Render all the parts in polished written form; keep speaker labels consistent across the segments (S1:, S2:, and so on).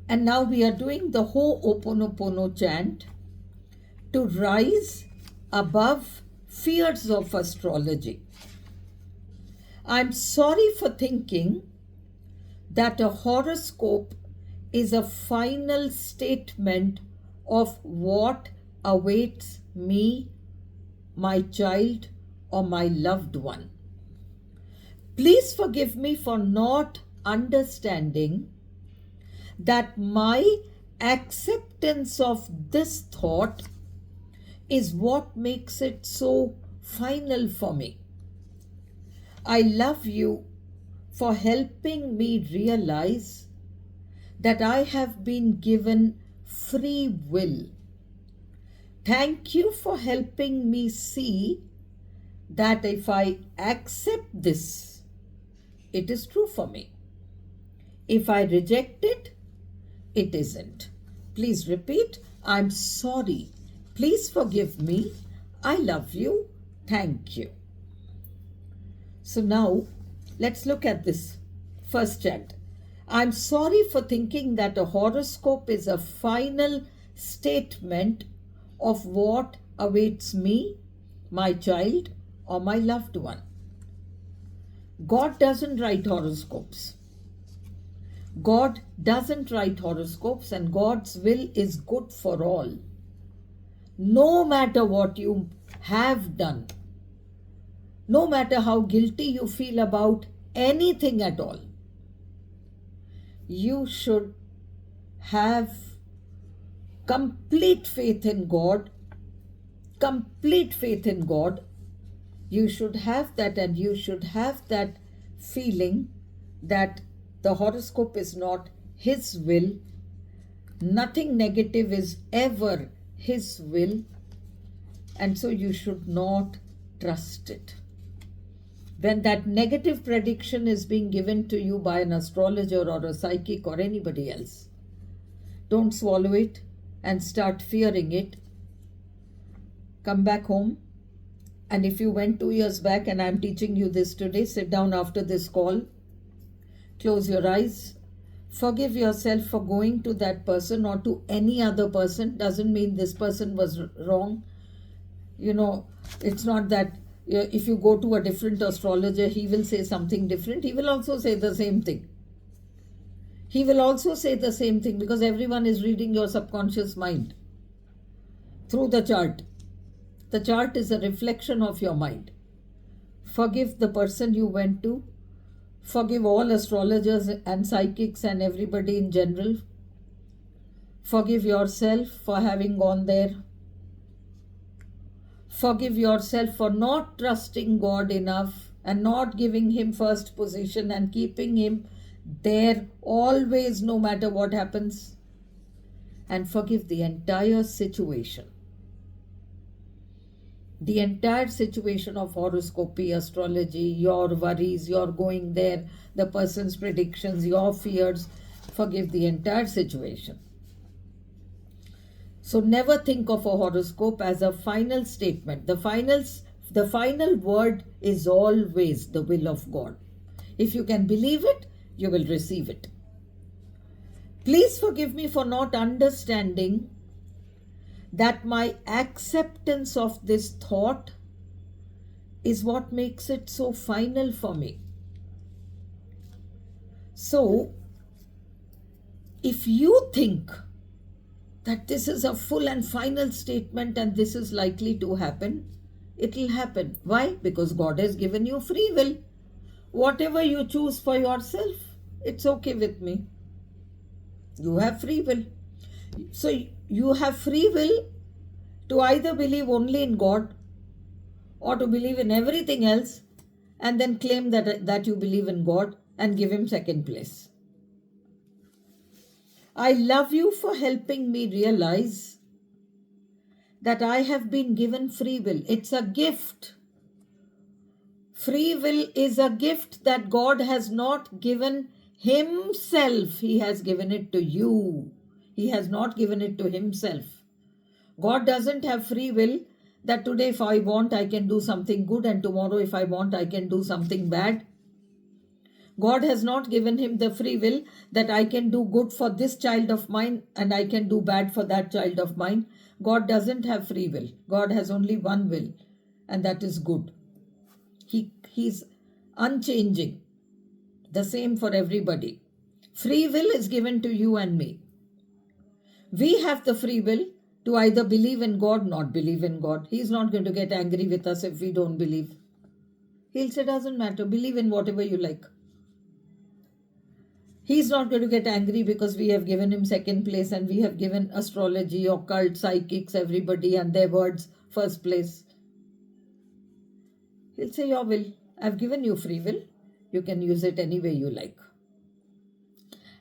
S1: And now we are doing the Ho'oponopono chant to rise above fears of astrology. I'm sorry for thinking that a horoscope is a final statement of what awaits me, my child, or my loved one. Please forgive me for not understanding that my acceptance of this thought is what makes it so final for me. I love you for helping me realize that I have been given free will. Thank you for helping me see that if I accept this, it is true for me. If I reject it, it isn't. Please repeat. I'm sorry. Please forgive me. I love you. Thank you. So now let's look at this first chant. I'm sorry for thinking that a horoscope is a final statement of what awaits me, my child, or my loved one. God doesn't write horoscopes. God doesn't write horoscopes, and God's will is good for all. No matter what you have done, no matter how guilty you feel about anything at all, you should have complete faith in God. Complete faith in God. You should have that, and you should have that feeling that the horoscope is not His will. Nothing negative is ever His will. And so you should not trust it. When that negative prediction is being given to you by an astrologer or a psychic or anybody else, don't swallow it and start fearing it. Come back home. And if you went 2 years back and I'm teaching you this today, sit down after this call, close your eyes, forgive yourself for going to that person or to any other person. Doesn't mean this person was wrong. You know, it's not that if you go to a different astrologer, he will say something different. He will also say the same thing. He will also say the same thing because everyone is reading your subconscious mind through the chart. The chart is a reflection of your mind. Forgive the person you went to. Forgive all astrologers and psychics and everybody in general. Forgive yourself for having gone there. Forgive yourself for not trusting God enough and not giving Him first position and keeping Him there always, no matter what happens. And forgive the entire situation. The entire situation of horoscopy, astrology, your worries, your going there, the person's predictions, your fears. Forgive the entire situation. So never think of a horoscope as a final statement. The final word is always the will of God. If you can believe it, you will receive it. Please forgive me for not understanding that my acceptance of this thought is what makes it so final for me. So, if you think that this is a full and final statement and this is likely to happen, it will happen. Why? Because God has given you free will. Whatever you choose for yourself, it's okay with me. You have free will. So you have free will to either believe only in God or to believe in everything else and then claim that you believe in God and give Him second place. I love you for helping me realize that I have been given free will. It's a gift. Free will is a gift that God has not given Himself. He has given it to you. He has not given it to Himself. God doesn't have free will that today if I want I can do something good and tomorrow if I want I can do something bad. God has not given him the free will that I can do good for this child of mine and I can do bad for that child of mine. God doesn't have free will. God has only one will, and that is good. He's unchanging, the same for everybody. Free will is given to you and me. We have the free will to either believe in God, not believe in God. He's not going to get angry with us if we don't believe. He'll say, doesn't matter, believe in whatever you like. He's not going to get angry because we have given him second place and we have given astrology, occult, psychics, everybody and their words first place. He'll say, your will. I've given you free will. You can use it any way you like.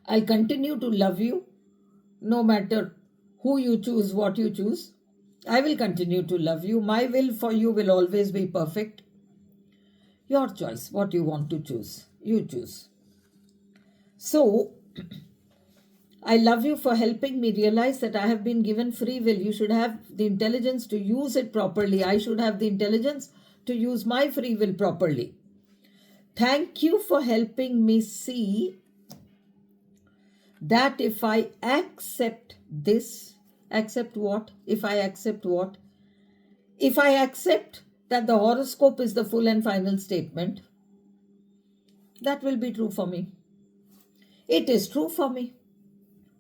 S1: I'll continue to love you no matter who you choose, what you choose. I will continue to love you. My will for you will always be perfect. Your choice, what you want to choose, you choose. So, I love you for helping me realize that I have been given free will. You should have the intelligence to use it properly. I should have the intelligence to use my free will properly. Thank you for helping me see that if I accept this, accept what? If I accept what? If I accept that the horoscope is the full and final statement, that will be true for me. It is true for me.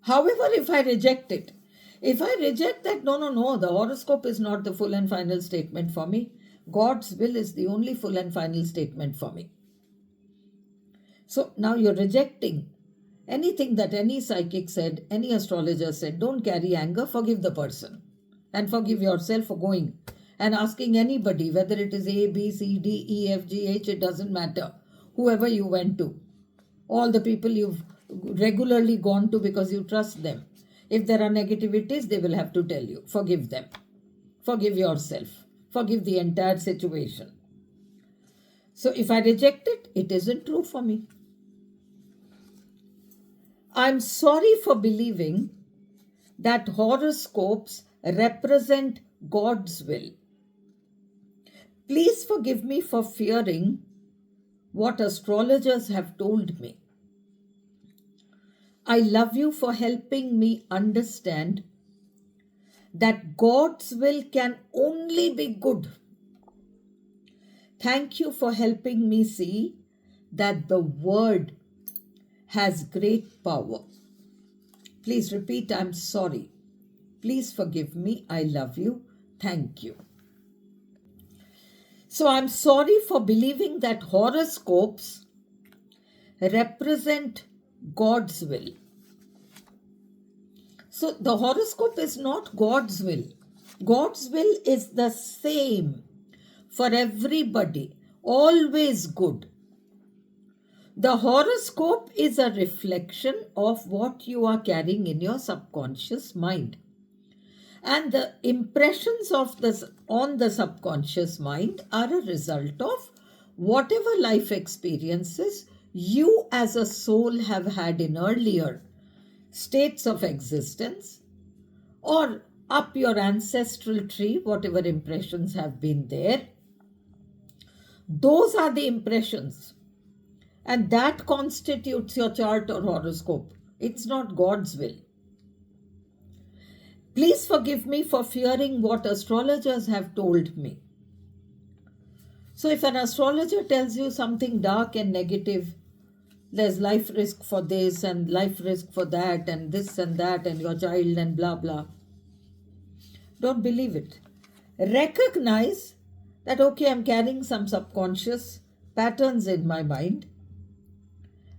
S1: However, if I reject it, if I reject that, no, the horoscope is not the full and final statement for me. God's will is the only full and final statement for me. So now you're rejecting anything that any psychic said, any astrologer said. Don't carry anger, forgive the person and forgive yourself for going and asking anybody, whether it is A, B, C, D, E, F, G, H, it doesn't matter. Whoever you went to, all the people you've regularly gone to because you trust them. If there are negativities, they will have to tell you. Forgive them. Forgive yourself. Forgive the entire situation. So if I reject it, it isn't true for me. I'm sorry for believing that horoscopes represent God's will. Please forgive me for fearing what astrologers have told me. I love you for helping me understand that God's will can only be good. Thank you for helping me see that the word has great power. Please repeat, I'm sorry. Please forgive me. I love you. Thank you. So I'm sorry for believing that horoscopes represent God's will. So the horoscope is not God's will. God's will is the same for everybody, always good. The horoscope is a reflection of what you are carrying in your subconscious mind. And the impressions of this on the subconscious mind are a result of whatever life experiences you as a soul have had in earlier states of existence, or up your ancestral tree, whatever impressions have been there. Those are the impressions. And that constitutes your chart or horoscope. It's not God's will. Please forgive me for fearing what astrologers have told me. So if an astrologer tells you something dark and negative, there's life risk for this and life risk for that and this and that and your child and blah blah, don't believe it. Recognize that, okay, I'm carrying some subconscious patterns in my mind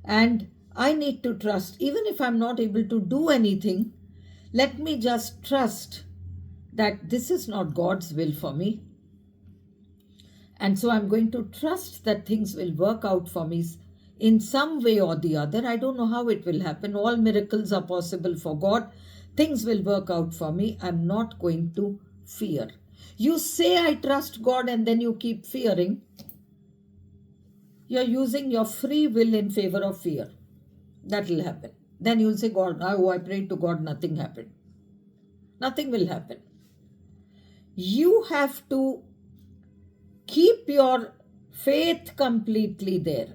S1: and I need to trust. Even if I'm not able to do anything, let me just trust that this is not God's will for me. And so I'm going to trust that things will work out for me in some way or the other. I don't know how it will happen. All miracles are possible for God. Things will work out for me. I'm not going to fear. You say, I trust God, and then you keep fearing. You're using your free will in favor of fear. That will happen. Then you'll say, God, oh, I prayed to God, nothing happened. Nothing will happen. You have to keep your faith completely there.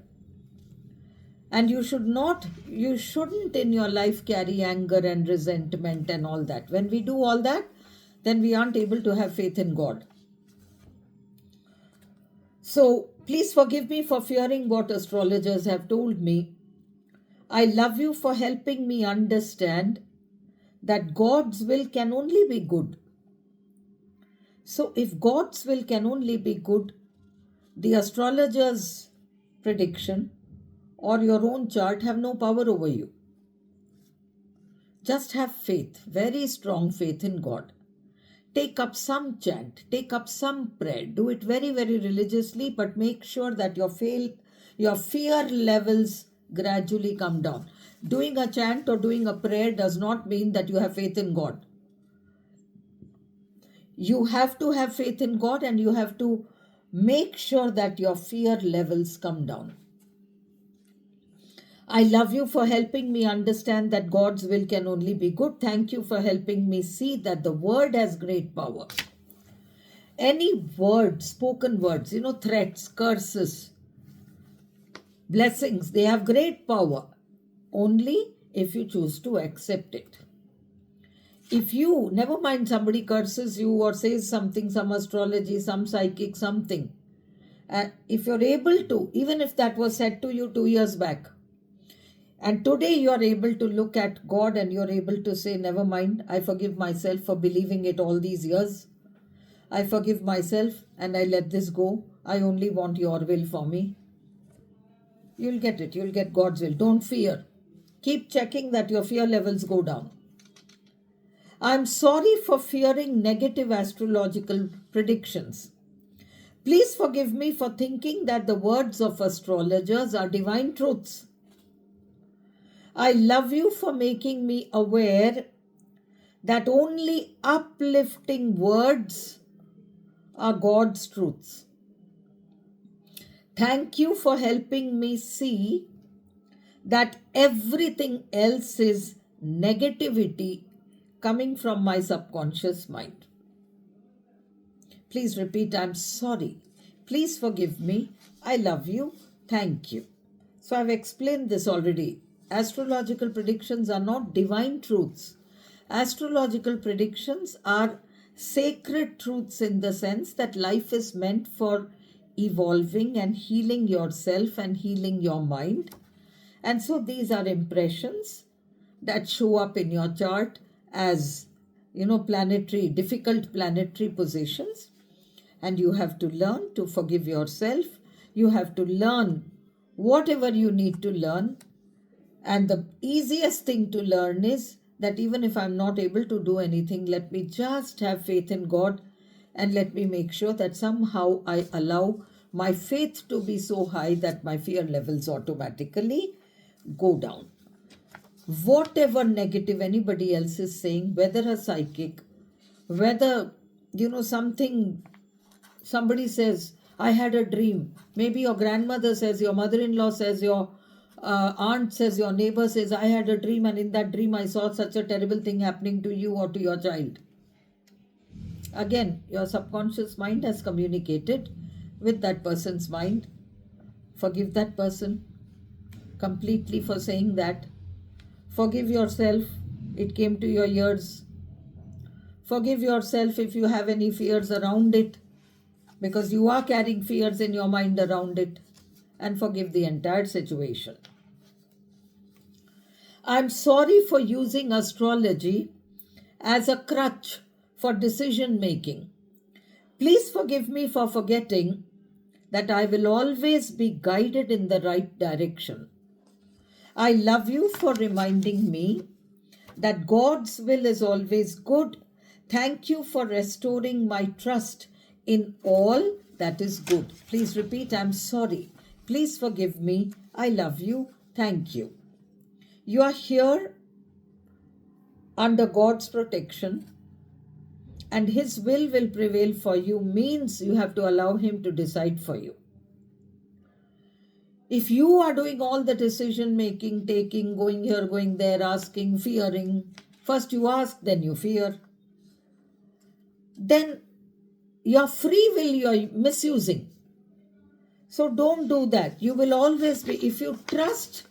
S1: And you shouldn't in your life carry anger and resentment and all that. When we do all that, then we aren't able to have faith in God. So please forgive me for fearing what astrologers have told me. I love you for helping me understand that God's will can only be good. So if God's will can only be good, the astrologer's prediction or your own chart have no power over you. Just have faith, very strong faith in God. Take up some chant, take up some prayer. Do it very, very religiously, but make sure that your fear levels gradually come down. Doing a chant or doing a prayer does not mean that you have faith in God. You have to have faith in God, and you have to make sure that your fear levels come down. I love you for helping me understand that God's will can only be good. Thank you for helping me see that the word has great power. Any word, spoken words, threats, curses, blessings, they have great power only if you choose to accept it. If you, never mind somebody curses you or says something, some astrology, some psychic, something, if you're able to, even if that was said to you 2 years back, and today you are able to look at God and you're able to say, never mind, I forgive myself for believing it all these years. I forgive myself and I let this go. I only want your will for me. You'll get it. You'll get God's will. Don't fear. Keep checking that your fear levels go down. I'm sorry for fearing negative astrological predictions. Please forgive me for thinking that the words of astrologers are divine truths. I love you for making me aware that only uplifting words are God's truths. Thank you for helping me see that everything else is negativity coming from my subconscious mind. Please repeat, I'm sorry. Please forgive me. I love you. Thank you. So I've explained this already. Astrological predictions are not divine truths. Astrological predictions are sacred truths in the sense that life is meant for evolving and healing yourself and healing your mind. And so these are impressions that show up in your chart as, difficult planetary positions. And you have to learn to forgive yourself. You have to learn whatever you need to learn. And the easiest thing to learn is that even if I'm not able to do anything, let me just have faith in God and let me make sure that somehow I allow my faith to be so high that my fear levels automatically go down. Whatever negative anybody else is saying, whether a psychic, whether, somebody says, I had a dream. Maybe your grandmother says, your mother-in-law says, your aunt says, your neighbor says, I had a dream, and in that dream I saw such a terrible thing happening to you or to your child. Again, your subconscious mind has communicated with that person's mind. Forgive that person completely for saying that. Forgive yourself. It came to your ears. Forgive yourself if you have any fears around it, because you are carrying fears in your mind around it, and forgive the entire situation. I'm sorry for using astrology as a crutch for decision making. Please forgive me for forgetting that I will always be guided in the right direction. I love you for reminding me that God's will is always good. Thank you for restoring my trust in all that is good. Please repeat, I'm sorry. Please forgive me. I love you. Thank you. You are here under God's protection, and His will prevail for you means you have to allow Him to decide for you. If you are doing all the decision making, taking, going here, going there, asking, fearing, first you ask, then you fear, then your free will you are misusing. So don't do that. You will always be, if you trust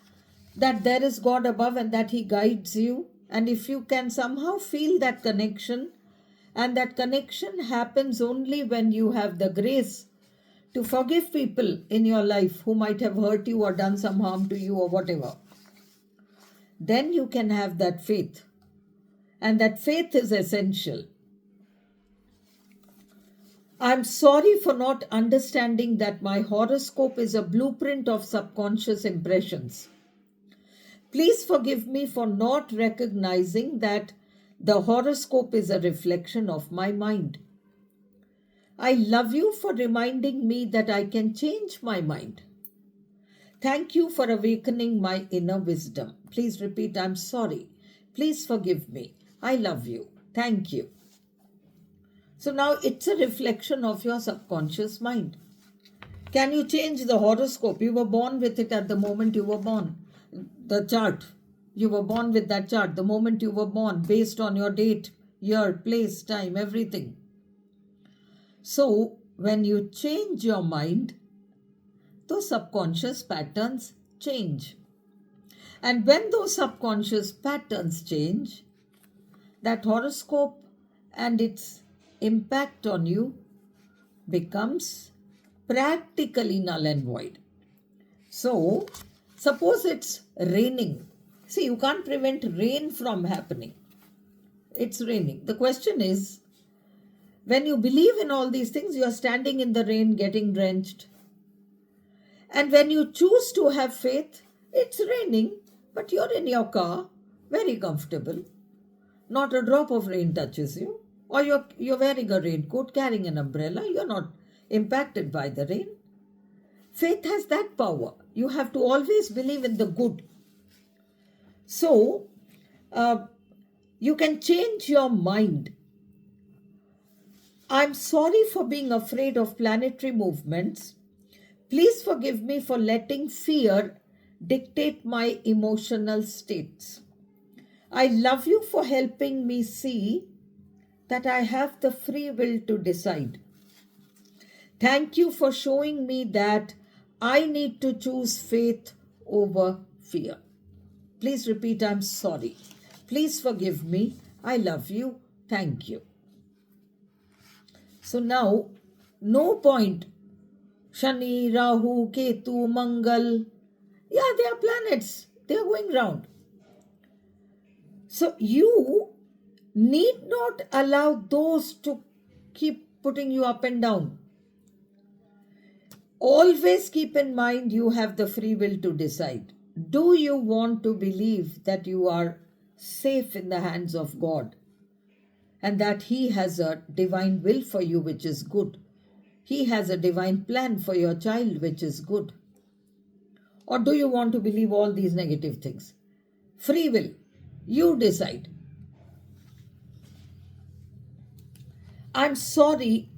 S1: that there is God above and that He guides you. And if you can somehow feel that connection, and that connection happens only when you have the grace to forgive people in your life who might have hurt you or done some harm to you or whatever, then you can have that faith. And that faith is essential. I'm sorry for not understanding that my horoscope is a blueprint of subconscious impressions. Please forgive me for not recognizing that the horoscope is a reflection of my mind. I love you for reminding me that I can change my mind. Thank you for awakening my inner wisdom. Please repeat, I'm sorry. Please forgive me. I love you. Thank you. So now it's a reflection of your subconscious mind. Can you change the horoscope? You were born with it at the moment you were born. The chart. You were born with that chart the moment you were born, based on your date, year, place, time, everything. So when you change your mind, those subconscious patterns change. And when those subconscious patterns change, that horoscope and its impact on you becomes practically null and void. So, suppose it's raining. See, you can't prevent rain from happening. It's raining. The question is, when you believe in all these things, you are standing in the rain getting drenched. And when you choose to have faith, it's raining, but you're in your car, very comfortable. Not a drop of rain touches you. Or you're wearing a raincoat, carrying an umbrella. You're not impacted by the rain. Faith has that power. You have to always believe in the good. So, you can change your mind. I'm sorry for being afraid of planetary movements. Please forgive me for letting fear dictate my emotional states. I love you for helping me see that I have the free will to decide. Thank you for showing me that I need to choose faith over fear. Please repeat, I'm sorry. Please forgive me. I love you. Thank you. So now, no point. Shani, Rahu, Ketu, Mangal. Yeah, they are planets. They are going round. So you need not allow those to keep putting you up and down. Always keep in mind you have the free will to decide. Do you want to believe that you are safe in the hands of God and that He has a divine will for you which is good? He has a divine plan for your child which is good. Or do you want to believe all these negative things? Free will. You decide. I'm sorry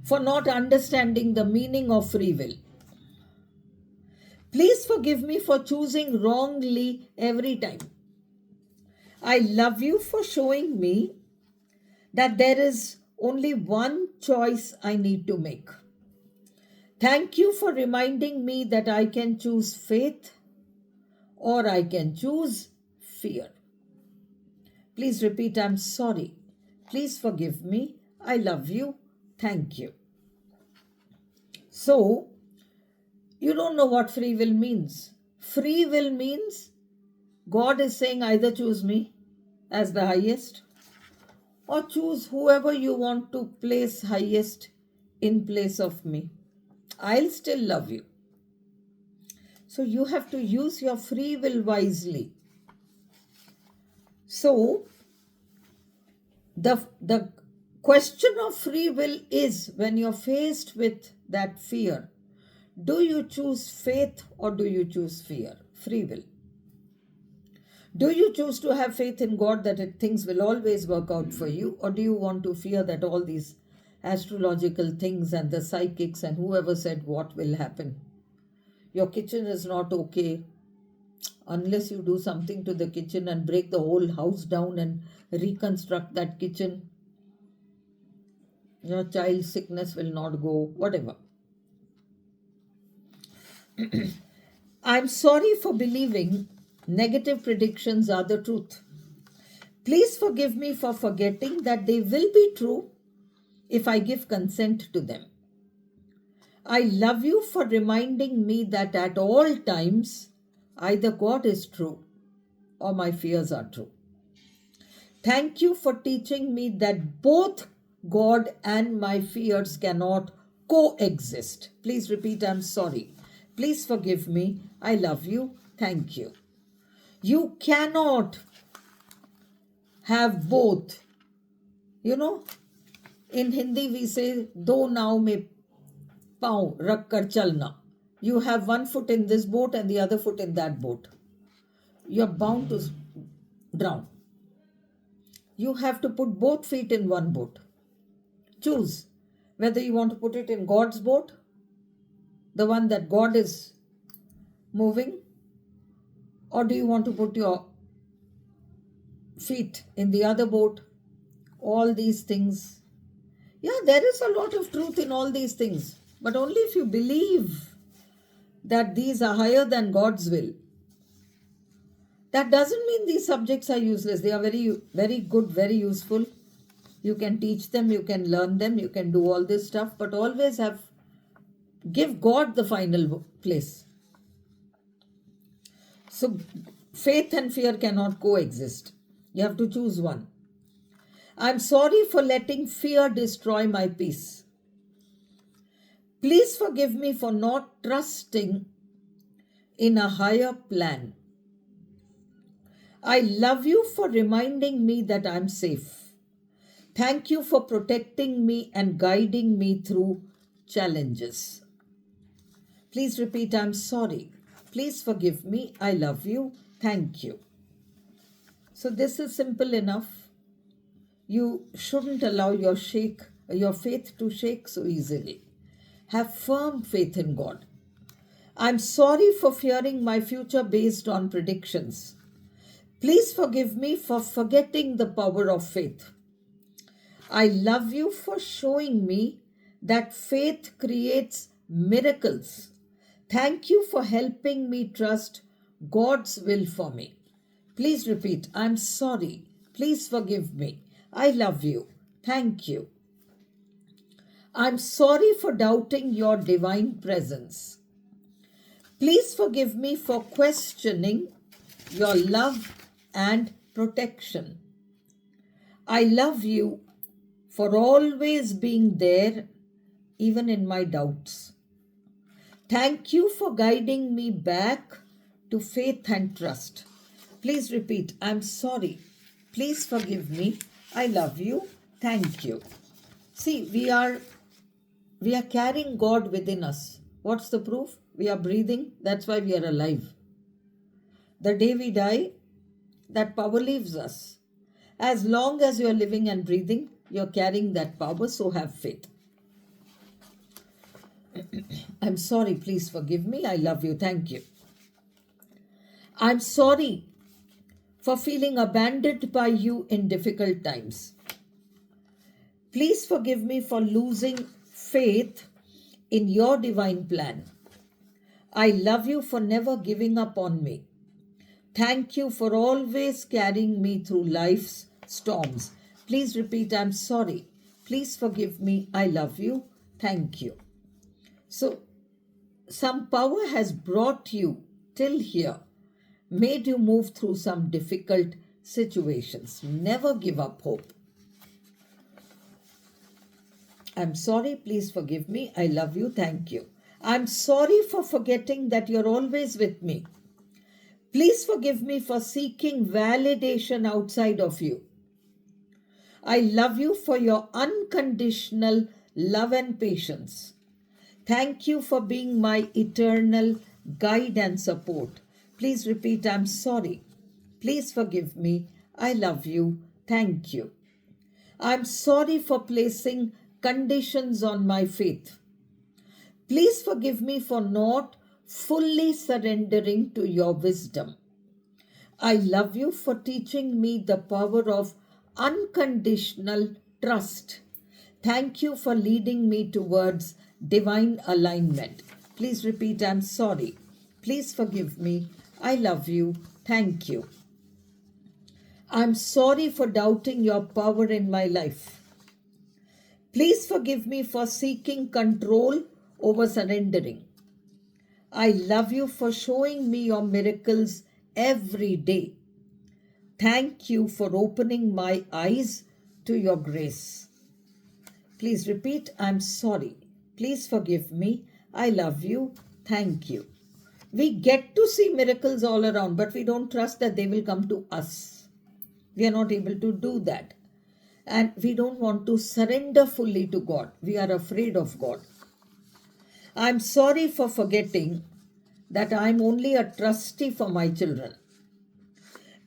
S1: for not understanding the meaning of free will. Please forgive me for choosing wrongly every time. I love you for showing me that there is only one choice I need to make. Thank you for reminding me that I can choose faith or I can choose fear. Please repeat, I'm sorry. Please forgive me. I love you. Thank you. So, you don't know what free will means. Free will means God is saying either choose me as the highest or choose whoever you want to place highest in place of me. I'll still love you. So you have to use your free will wisely. So the question of free will is, when you're faced with that fear, do you choose faith or do you choose fear? Free will. Do you choose to have faith in God that things will always work out for you, or do you want to fear that all these astrological things and the psychics and whoever said what will happen? Your kitchen is not okay. Unless you do something to the kitchen and break the whole house down and reconstruct that kitchen, your child's sickness will not go, whatever. I'm sorry for believing Negative predictions are the truth. Please forgive me for forgetting that they will be true if I give consent to them. I love you for reminding me that at all times, either God is true or my fears are true. Thank you for teaching me that both God and my fears cannot coexist. Please repeat, I'm sorry. Please forgive me. I love you. Thank you. You cannot have both. You know, in Hindi we say, do now mein pav rakh kar chalna. You have one foot in this boat and the other foot in that boat. You're bound to drown. You have to put both feet in one boat. Choose whether you want to put it in God's boat, the one that God is moving, or do you want to put your feet in the other boat? All these things. Yeah, there is a lot of truth in all these things, but only if you believe that these are higher than God's will. That doesn't mean these subjects are useless. They are very, very good, very useful. You can teach them, you can learn them, you can do all this stuff, but always give God the final place. So faith and fear cannot coexist. You have to choose one. I'm sorry for letting fear destroy my peace. Please forgive me for not trusting in a higher plan. I love you for reminding me that I'm safe. Thank you for protecting me and guiding me through challenges. Please repeat, I'm sorry. Please forgive me. I love you. Thank you. So this is simple enough. You shouldn't allow your faith to shake so easily. Have firm faith in God. I'm sorry for fearing my future based on predictions. Please forgive me for forgetting the power of faith. I love you for showing me that faith creates miracles. Thank you for helping me trust God's will for me. Please repeat, I'm sorry. Please forgive me. I love you. Thank you. I'm sorry for doubting your divine presence. Please forgive me for questioning your love and protection. I love you for always being there, even in my doubts. Thank you for guiding me back to faith and trust. Please repeat, I'm sorry. Please forgive me. I love you. Thank you. See, we are carrying God within us. What's the proof? We are breathing. That's why we are alive. The day we die, that power leaves us. As long as you are living and breathing, you're carrying that power, so have faith. I'm sorry, please forgive me. I love you. Thank you. I'm sorry for feeling abandoned by you in difficult times. Please forgive me for losing faith in your divine plan. I love you for never giving up on me. Thank you for always carrying me through life's storms. Please repeat, I'm sorry. Please forgive me. I love you. Thank you. So, some power has brought you till here, made you move through some difficult situations. Never give up hope. I'm sorry. Please forgive me. I love you. Thank you. I'm sorry for forgetting that you're always with me. Please forgive me for seeking validation outside of you. I love you for your unconditional love and patience. Thank you for being my eternal guide and support. Please repeat, I'm sorry. Please forgive me. I love you. Thank you. I'm sorry for placing conditions on my faith. Please forgive me for not fully surrendering to your wisdom. I love you for teaching me the power of unconditional trust. Thank you for leading me towards divine alignment. Please repeat, I'm sorry. Please forgive me. I love you. thank you. I'm sorry for doubting your power in my life. Please forgive me for seeking control over surrendering. I love you for showing me your miracles every day. Thank you for opening my eyes to your grace. Please repeat, I'm sorry. Please forgive me. I love you. Thank you. We get to see miracles all around, but we don't trust that they will come to us. We are not able to do that. And we don't want to surrender fully to God. We are afraid of God. I'm sorry for forgetting that I'm only a trustee for my children.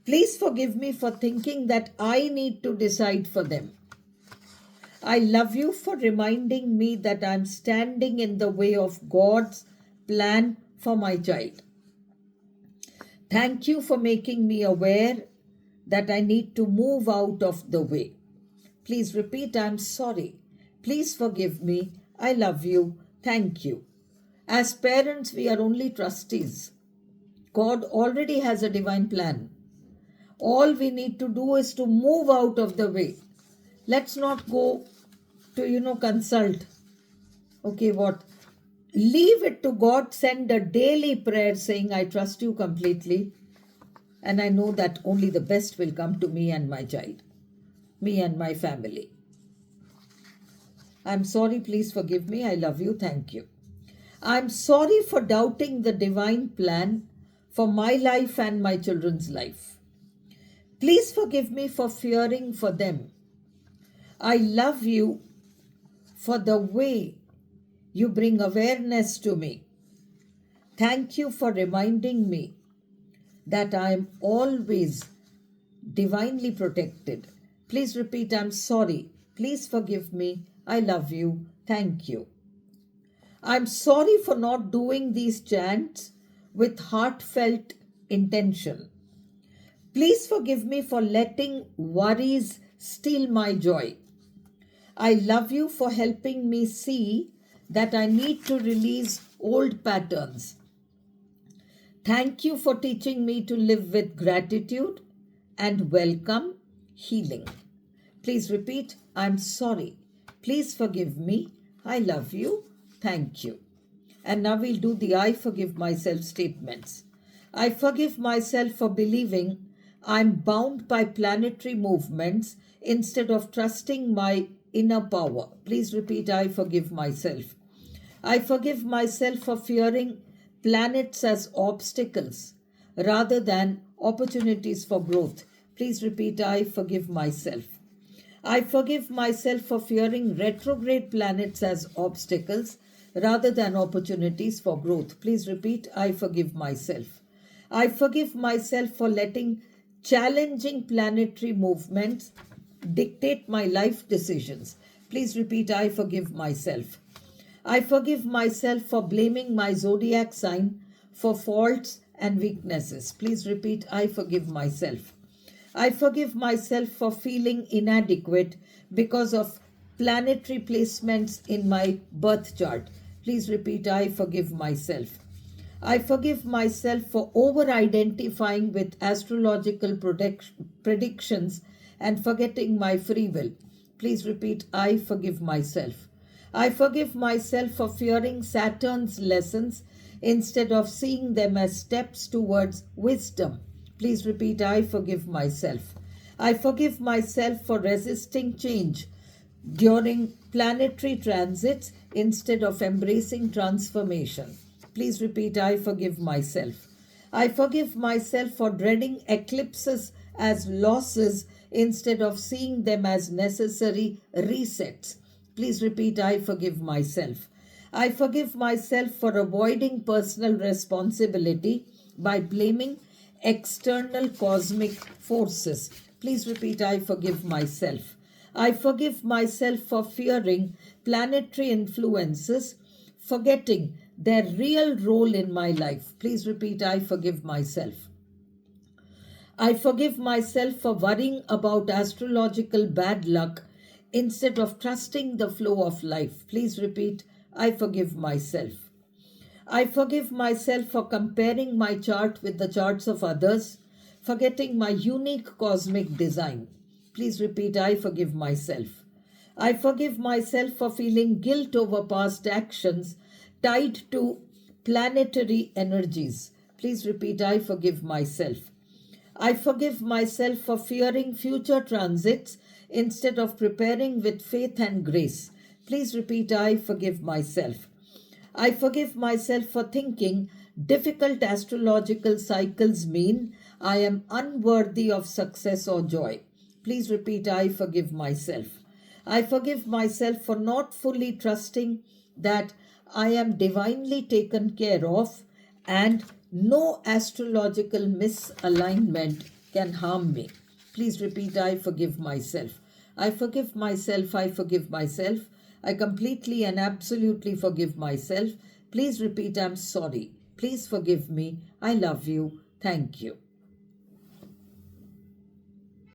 S1: Please forgive me for thinking that I need to decide for them. I love you for reminding me that I'm standing in the way of God's plan for my child. Thank you for making me aware that I need to move out of the way. Please repeat, I'm sorry. Please forgive me. I love you. Thank you. As parents, we are only trustees. God already has a divine plan. All we need to do is to move out of the way. Let's not go to, consult. Okay, what? Leave it to God. Send a daily prayer saying, I trust you completely. And I know that only the best will come to me and my child, me and my family. I'm sorry. Please forgive me. I love you. Thank you. I'm sorry for doubting the divine plan for my life and my children's life. Please forgive me for fearing for them. I love you for the way you bring awareness to me. Thank you for reminding me that I am always divinely protected. Please repeat, I'm sorry. Please forgive me. I love you. Thank you. I'm sorry for not doing these chants with heartfelt intention. Please forgive me for letting worries steal my joy. I love you for helping me see that I need to release old patterns. Thank you for teaching me to live with gratitude and welcome healing. Please repeat, I'm sorry. Please forgive me. I love you. Thank you. And now we'll do the I forgive myself statements. I forgive myself for believing I'm bound by planetary movements instead of trusting my inner power. Please repeat, I forgive myself. I forgive myself for fearing planets as obstacles rather than opportunities for growth. Please repeat, I forgive myself. I forgive myself for fearing retrograde planets as obstacles rather than opportunities for growth. Please repeat, I forgive myself. I forgive myself for letting challenging planetary movements dictate my life decisions. Please repeat, I forgive myself. I forgive myself for blaming my zodiac sign for faults and weaknesses. Please repeat, I forgive myself. I forgive myself for feeling inadequate because of planetary placements in my birth chart. Please repeat, I forgive myself. I forgive myself for over-identifying with astrological predictions and forgetting my free will. Please repeat, I forgive myself. I forgive myself for fearing Saturn's lessons instead of seeing them as steps towards wisdom. Please repeat, I forgive myself. I forgive myself for resisting change during planetary transits instead of embracing transformation. Please repeat, I forgive myself. I forgive myself for dreading eclipses as losses instead of seeing them as necessary resets. Please repeat, I forgive myself. I forgive myself for avoiding personal responsibility by blaming external cosmic forces. Please repeat, I forgive myself. I forgive myself for fearing planetary influences, forgetting their real role in my life. Please repeat, I forgive myself. I forgive myself for worrying about astrological bad luck instead of trusting the flow of life. Please repeat, I forgive myself. I forgive myself for comparing my chart with the charts of others forgetting my unique cosmic design. Please repeat, I forgive myself. I forgive myself for feeling guilt over past actions tied to planetary energies. Please repeat, I forgive myself. I forgive myself for fearing future transits instead of preparing with faith and grace. Please repeat, I forgive myself. I forgive myself for thinking difficult astrological cycles mean I am unworthy of success or joy. Please repeat, I forgive myself. I forgive myself for not fully trusting that I am divinely taken care of and no astrological misalignment can harm me. Please repeat, I forgive myself. I forgive myself. I forgive myself. I completely and absolutely forgive myself. Please repeat, I'm sorry. Please forgive me. I love you. Thank you.